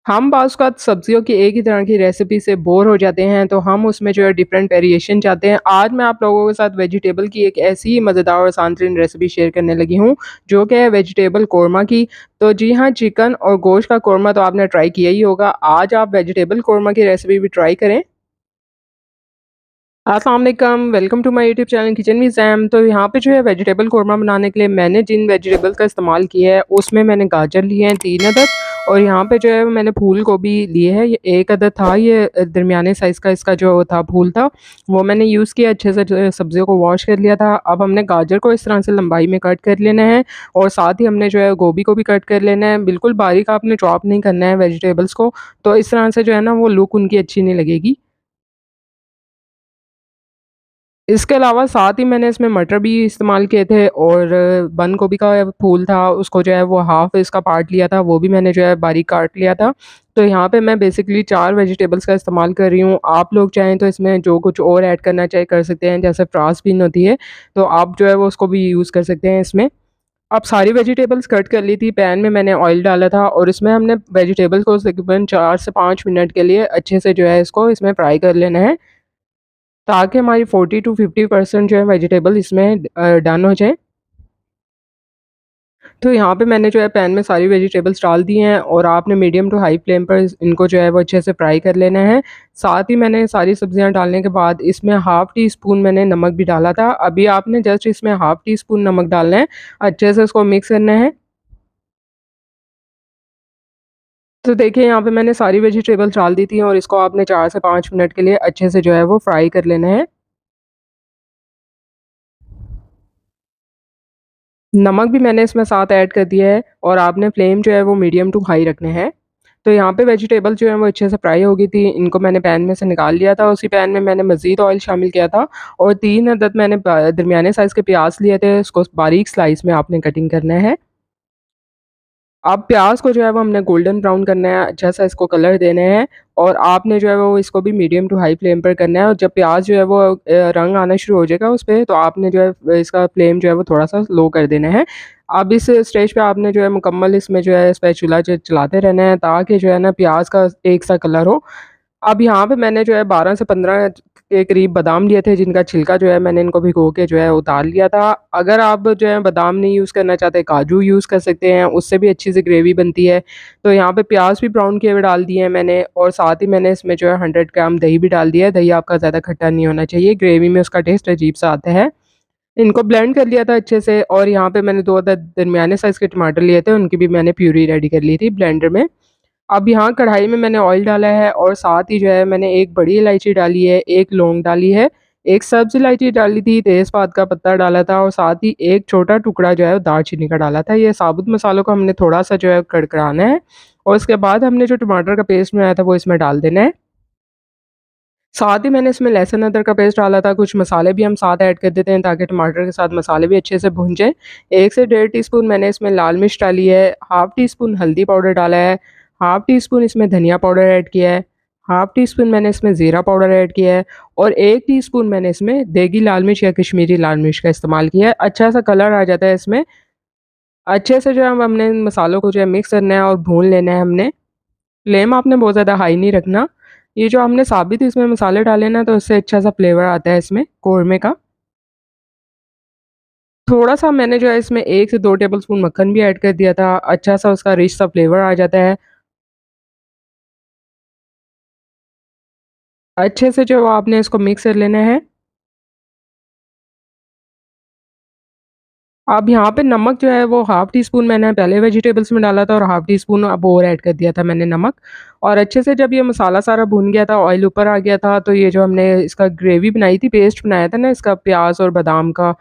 हम बाज़ औक़ात सब्जियों की एक ही तरह की रेसिपी से बोर हो जाते हैं, तो हम उसमें जो है डिफरेंट वेरिएशन चाहते हैं। आज मैं आप लोगों के साथ वेजिटेबल की एक ऐसी ही मज़ेदार और आसान-तरीन रेसिपी शेयर करने लगी हूँ, जो कि है वेजिटेबल कोरमा की। तो जी हाँ, चिकन और गोश्त का कोरमा तो आपने ट्राई किया ही होगा। आज आप वेजिटेबल कोरमा की रेसिपी भी ट्राई करें। अस्सलाम वालेकुम, welcome to my YouTube channel kitchen with Sam. तो यहाँ पे जो है वेजिटेबल कोरमा बनाने के लिए मैंने जिन वेजिटेबल का इस्तेमाल किया है, उसमें मैंने गाजर लिए हैं 3 अदद और यहाँ पे जो है मैंने फूल गोभी लिए है, ये 1 अदद था, ये दरमियाने साइज़ का इसका जो था फूल था, वो मैंने यूज़ किया अच्छे से, जो है सब्जियों को वॉश कर लिया था। अब हमने गाजर को इस तरह से लंबाई में कट कर लेना है और साथ ही हमने जो है गोभी को भी कट कर लेना है। बिल्कुल बारीक आपने चॉप नहीं करना है वेजिटेबल्स को, तो इस तरह से जो है ना वो लुक उनकी अच्छी नहीं लगेगी। इसके अलावा साथ ही मैंने इसमें मटर भी इस्तेमाल किए थे और बंद गोभी का फूल था, उसको जो है वो हाफ़ इसका पार्ट लिया था, वो भी मैंने जो है बारीक काट लिया था। तो यहाँ पे मैं बेसिकली 4 वेजिटेबल्स का इस्तेमाल कर रही हूँ। आप लोग चाहें तो इसमें जो कुछ और ऐड करना चाहे कर सकते हैं, जैसे फ्रांस बीन होती है, तो आप जो है वो उसको भी यूज़ कर सकते हैं इसमें। अब सारी वेजिटेबल्स कट कर ली थी, पैन में मैंने ऑयल डाला था और इसमें हमने वेजिटेबल को तकरीबन 4 से 5 मिनट के लिए अच्छे से जो है इसको इसमें फ्राई कर लेना है। ताकि हमारी 40 टू 50% जो है वेजिटेबल इसमें डन हो जाए। तो यहाँ पे मैंने जो है पैन में सारी वेजिटेबल्स डाल दी हैं और आपने मीडियम टू हाई फ्लेम पर इनको जो है वो अच्छे से फ्राई कर लेना है। साथ ही मैंने सारी सब्जियाँ डालने के बाद इसमें हाफ़ टी स्पून मैंने नमक भी डाला था। अभी आपने जस्ट इसमें हाफ़ टी स्पून नमक डालना है, अच्छे से उसको मिक्स करना है। तो देखिए यहाँ पे मैंने सारी वेजिटेबल्स डाल दी थी और इसको आपने 4 से 5 मिनट के लिए अच्छे से जो है वो फ्राई कर लेना है। नमक भी मैंने इसमें साथ ऐड कर दिया है और आपने फ्लेम जो है वो मीडियम टू हाई रखने हैं। तो यहाँ पे वेजिटेबल जो है वो अच्छे से फ्राई हो गई थी, इनको मैंने पैन में से निकाल लिया था, उसी पैन में मैंने मज़ीद ऑयल शामिल किया था और 3 अदद मैंने दरमियाने साइज़ के प्याज लिए थे, उसको बारीक स्लाइस में आपने कटिंग करना है। अब प्याज़ को जो है वो हमने गोल्डन ब्राउन करना है, अच्छा-सा इसको कलर देना है और आपने जो है वो इसको भी मीडियम टू हाई फ्लेम पर करना है और जब प्याज़ जो है वो रंग आना शुरू हो जाएगा उस पे, तो आपने जो है इसका फ्लेम जो है वो थोड़ा-सा लो कर देना है। अब इस स्टेज पे आपने जो है मुकम्मल इसमें जो है स्पैचुला चलाते रहना है ताकि जो है ना प्याज़ का एक सा कलर हो। अब यहाँ पे मैंने जो है 12 से 15 के करीब बादाम लिए थे, जिनका छिलका जो है मैंने इनको भिगो के जो है उतार लिया था। अगर आप जो है बादाम नहीं यूज़ करना चाहते, काजू यूज़ कर सकते हैं, उससे भी अच्छी सी ग्रेवी बनती है। तो यहाँ पे प्याज़ भी ब्राउन किए हुए डाल दिए हैं मैंने और साथ ही मैंने इसमें जो है 100 ग्राम दही भी डाल दिया है। दही आपका ज़्यादा खट्टा नहीं होना चाहिए, ग्रेवी में उसका टेस्ट अजीब-सा आता है। इनको ब्लेंड कर लिया था अच्छे से और यहाँ पे मैंने 2 अदद दरमियाने साइज़ के टमाटर लिए थे, उनकी भी मैंने प्यूरी रेडी कर ली थी ब्लेंडर में। अब यहाँ कढ़ाई में मैंने ऑयल डाला है और साथ ही जो है मैंने एक बड़ी इलायची डाली है, एक लौंग डाली है, एक सब्ज़ इलायची डाली थी, तेज़पात का पत्ता डाला था और साथ ही एक छोटा टुकड़ा जो है वो दालचीनी का डाला था। ये साबुत मसालों को हमने थोड़ा-सा जो है कड़कड़ाना है और उसके बाद हमने जो टमाटर का पेस्ट बनाया था वो इसमें डाल देना है। साथ ही मैंने इसमें लहसुन अदरक का पेस्ट डाला था, कुछ मसाले भी हम साथ ऐड कर देते हैं ताकि टमाटर के साथ मसाले भी अच्छे से भुन जाएँ। 1 से डेढ़ टीस्पून मैंने इसमें लाल मिर्च डाली है, हाफ़ टी स्पून हल्दी पाउडर डाला है, हाफ़ टी स्पून इसमें धनिया पाउडर ऐड किया है, हाफ़ टी स्पून मैंने इसमें ज़ीरा पाउडर ऐड किया है और 1 टीस्पून मैंने इसमें देगी लाल मिर्च या कश्मीरी लाल मिर्च का इस्तेमाल किया है। अच्छा-सा कलर आ जाता है इसमें। अच्छे से जो है हमने इन मसालों को जो है मिक्स करना है और भून लेना है हमने। फ्लेम आपने बहुत ज़्यादा हाई नहीं रखना। ये जो हमने साबित इसमें मसाले डाले ना तो इससे अच्छा-सा फ्लेवर आता है इसमें कोरमा का। थोड़ा-सा मैंने जो है इसमें 1 से 2 टेबलस्पून मक्खन भी ऐड कर दिया था, अच्छा-सा उसका रिच सा फ्लेवर आ जाता है। अच्छे से जो आपने इसको मिक्स कर लेना है। अब यहाँ पे नमक जो है वो हाफ़ टी स्पून मैंने पहले वेजिटेबल्स में डाला था और हाफ़ टी स्पून अब और ऐड कर दिया था मैंने नमक। और अच्छे से जब ये मसाला सारा भुन गया था, ऑयल ऊपर आ गया था, तो ये जो हमने इसका ग्रेवी बनाई थी, पेस्ट बनाया था ना इसका प्याज़ और बादाम का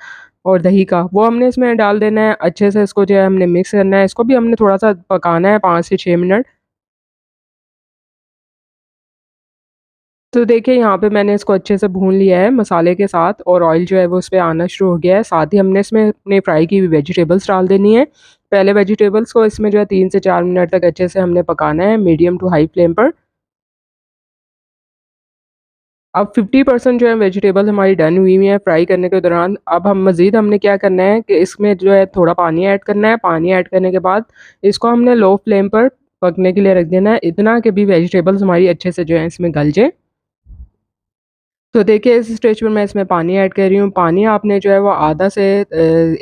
और दही का, वो हमने इसमें डाल देना है। अच्छे से इसको जो है हमने मिक्स करना है, इसको भी हमने थोड़ा-सा पकाना है 5 से 6 मिनट। तो देखिए यहाँ पे मैंने इसको अच्छे से भून लिया है मसाले के साथ और ऑयल जो है वो इस पे आना शुरू हो गया है। साथ ही हमने इसमें अपने फ्राई की हुई वेजिटेबल्स डाल देनी है। पहले वेजिटेबल्स को इसमें जो है 3 से 4 मिनट तक अच्छे से हमने पकाना है मीडियम टू हाई फ्लेम पर। अब 50% जो है वेजिटेबल हमारी डन हुई हुई है फ्राई करने के दौरान। अब हम मज़ीद हमने क्या करना है कि इसमें जो है थोड़ा पानी ऐड करना है। पानी ऐड करने के बाद इसको हमने लो फ्लेम पर पकने के लिए रख देना है, इतना कि भी वेजिटेबल्स हमारी अच्छे से जो है इसमें गल जाए। तो देखिए इस स्टेज पर मैं इसमें पानी ऐड कर रही हूँ। पानी आपने जो है वो आधा से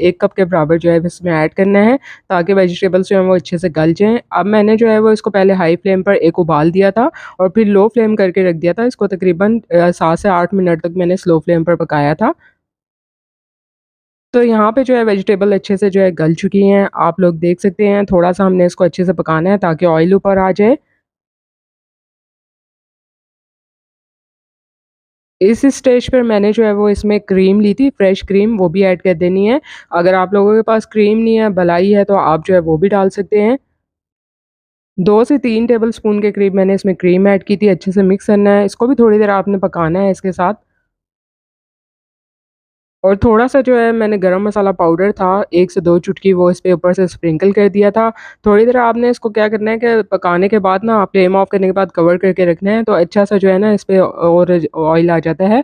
1 कप के बराबर जो है इसमें ऐड करना है, ताकि वेजिटेबल्स जो हैं वो अच्छे से गल जाएँ। अब मैंने जो है वो इसको पहले हाई फ्लेम पर एक उबाल दिया था और फिर लो फ्लेम करके रख दिया था। इसको तकरीबन 7 से 8 मिनट तक मैंने स्लो फ्लेम पर पकाया था। तो यहाँ पे जो है वेजिटेबल अच्छे से जो है गल चुकी हैं। आप लोग देख सकते हैं, थोड़ा-सा हमने इसको अच्छे से पकाना है ताकि ऑयल ऊपर आ जाए। इस स्टेज पर मैंने जो है वो इसमें क्रीम ली थी, फ्रेश क्रीम, वो भी ऐड कर देनी है। अगर आप लोगों के पास क्रीम नहीं है, मलाई है, तो आप जो है वो भी डाल सकते हैं। 2 से 3 टेबल स्पून के करीब मैंने इसमें क्रीम ऐड की थी, अच्छे से मिक्स करना है। इसको भी थोड़ी देर आपने पकाना है इसके साथ। और थोड़ा-सा जो है मैंने गरम मसाला पाउडर था, 1 से 2 चुटकी, वो इसके ऊपर से स्प्रिंकल कर दिया था। थोड़ी देर आपने इसको क्या करना है कि पकाने के बाद ना फ्लेम ऑफ करने के बाद कवर करके रखना है, तो अच्छा-सा जो है ना इस पे और ऑयल आ जाता है।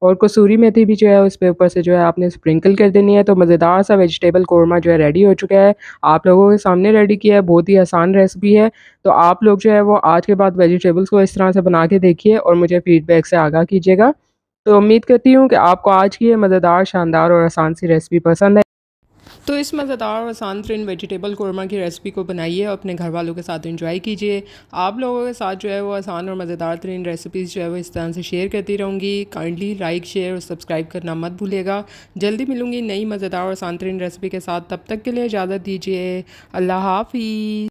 और कसूरी मेथी भी जो है उसपे ऊपर से जो है आपने स्प्रिंकल कर देनी है। तो मज़ेदार सा वेजिटेबल कोरमा जो है रेडी हो चुका है। आप लोगों के सामने रेडी किया है, बहुत ही आसान रेसिपी है। तो आप लोग जो है वो आज के बाद वेजिटेबल्स को इस तरह से बना के देखिए और मुझे फीडबैक से आगाह कीजिएगा। तो उम्मीद करती हूँ कि आपको आज की ये मज़ेदार, शानदार और आसान सी रेसिपी पसंद आई। तो इस मज़ेदार और आसान तरीन वेजिटेबल कोरमा की रेसिपी को बनाइए और अपने घर वालों के साथ एंजॉय कीजिए। आप लोगों के साथ जो है वो आसान और मज़ेदार तरीन रेसिपीज़ जो है वो इस तरह से शेयर करती रहूँगी। काइंडली लाइक, शेयर और सब्सक्राइब करना मत भूलिएगा। जल्दी मिलूँगी नई मज़ेदार और आसान तरीन रेसिपी के साथ। तब तक के लिए इजाज़त दीजिए। अल्लाह हाफ़िज़।